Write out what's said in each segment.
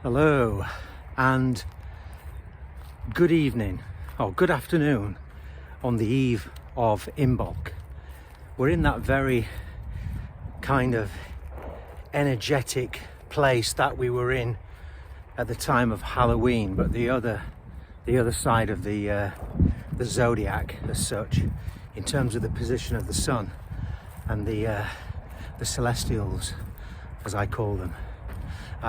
Hello and good evening or good afternoon on the eve of Imbolc. We're in that very kind of energetic place that we were in at the time of Halloween, but the other side of the zodiac as such, in terms of the position of the sun and the celestials, as I call them.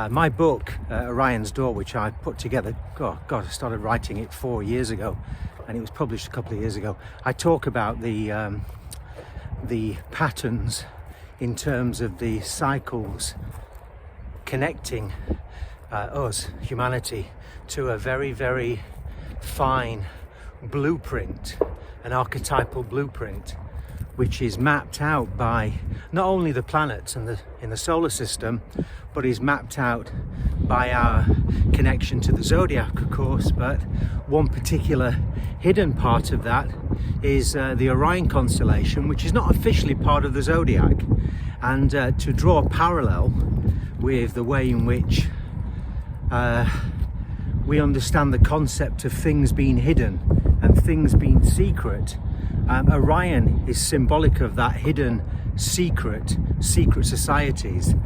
My book, Orion's Door, which I put together, I started writing it 4 years ago, and it was published a couple of years ago. I talk about the patterns in terms of the cycles connecting us, humanity, to a very, very fine blueprint, an archetypal blueprint, which is mapped out by not only the planets and in the solar system, but is mapped out by our connection to the zodiac, of course. But one particular hidden part of that is the Orion constellation, which is not officially part of the zodiac. And to draw a parallel with the way in which we understand the concept of things being hidden and things being secret, Orion is symbolic of that hidden secret societies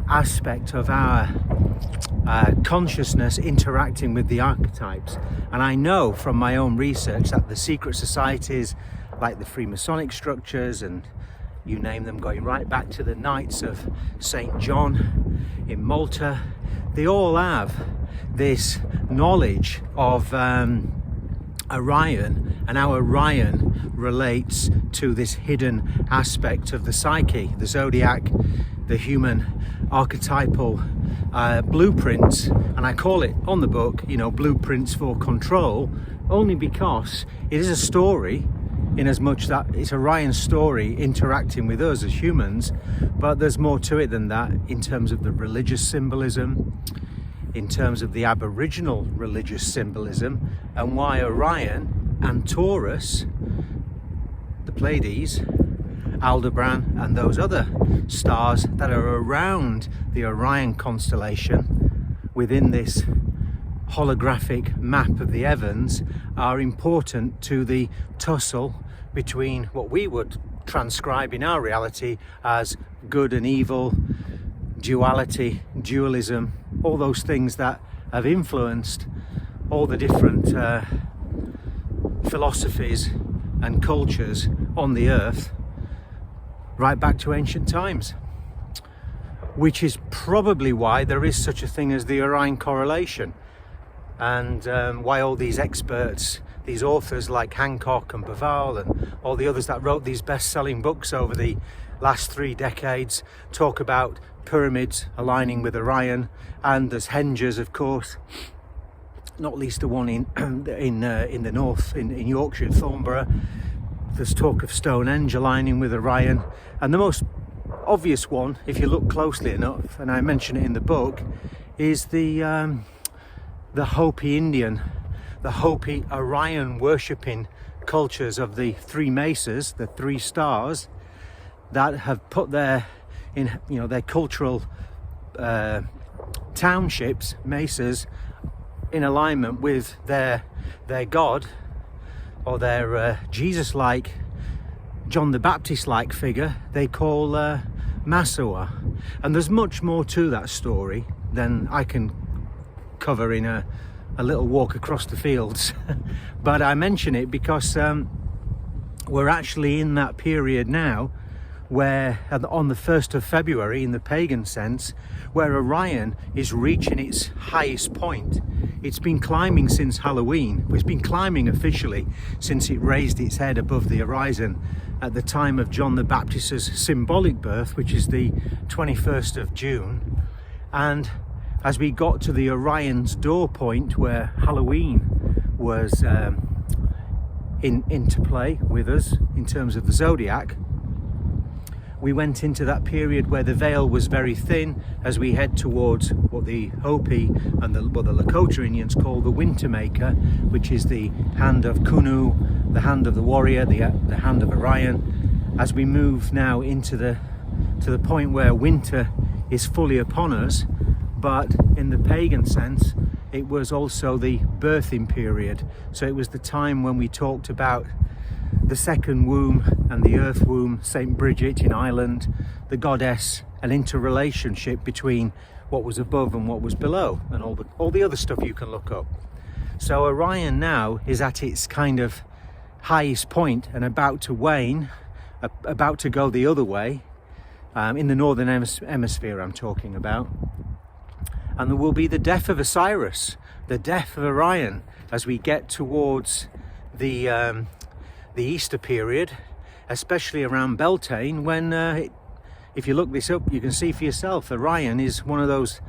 aspect of our consciousness interacting with the archetypes. And I know from my own research that the secret societies, like the Freemasonic structures and you name them, going right back to the Knights of St. John in Malta, they all have this knowledge of Orion, and how Orion relates to this hidden aspect of the psyche, the zodiac, the human archetypal blueprints. And I call it on the book, blueprints for control, only because it is a story, in as much that it's Orion's story interacting with us as humans, but there's more to it than that in terms of the religious symbolism, in terms of the Aboriginal religious symbolism, and why Orion and Taurus, the Pleiades, Aldebaran, and those other stars that are around the Orion constellation within this holographic map of the heavens are important to the tussle between what we would transcribe in our reality as good and evil, duality, dualism, all those things that have influenced all the different philosophies and cultures on the earth right back to ancient times, which is probably why there is such a thing as the Orion correlation, and why all these experts, these authors like Hancock and Baval and all the others that wrote these best-selling books over the last 3 decades talk about pyramids aligning with Orion. And there's henges, of course, not least the one in the north, in Yorkshire, Thornborough. There's talk of Stonehenge aligning with Orion, and the most obvious one, if you look closely enough, and I mention it in the book, is the Hopi Indian, the Hopi Orion worshipping cultures of the 3 mesas, the 3 stars, that have put their cultural townships, mesas, in alignment with their god, or their Jesus-like, John the Baptist-like figure they call Massawa. And there's much more to that story than I can cover in a little walk across the fields. But I mention it because we're actually in that period now where on the 1st of February, in the pagan sense, where Orion is reaching its highest point. It's been climbing since Halloween. It's been climbing officially since it raised its head above the horizon at the time of John the Baptist's symbolic birth, which is the 21st of June. And as we got to the Orion's door point, where Halloween was into play with us in terms of the zodiac, we went into that period where the veil was very thin as we head towards what the Hopi and the Lakota Indians call the Winter Maker, which is the hand of Kunu, the hand of the warrior, the hand of Orion. As we move now into the point where winter is fully upon us, but in the pagan sense it was also the birthing period. So it was the time when we talked about the second womb and the earth womb, St. Bridget in Ireland, the goddess, an interrelationship between what was above and what was below, and all the other stuff you can look up. So Orion now is at its kind of highest point and about to wane, about to go the other way, in the northern hemisphere I'm talking about. And there will be the death of Osiris, the death of Orion, as we get towards the Easter period, especially around Beltane, when if you look this up you can see for yourself, Orion is one of those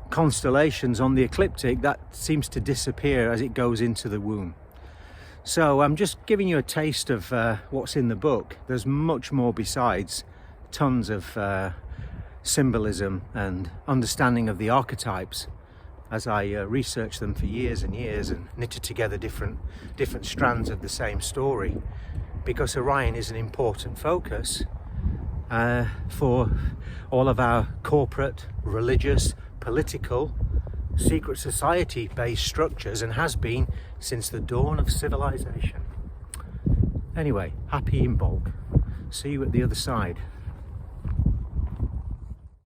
constellations on the ecliptic that seems to disappear as it goes into the womb. So I'm just giving you a taste of what's in the book. There's much more besides, tons of symbolism and understanding of the archetypes as I researched them for years and years and knitted together different strands of the same story, because Orion is an important focus for all of our corporate, religious, political, secret society based structures, and has been since the dawn of civilization. Anyway, happy in bulk. See you at the other side.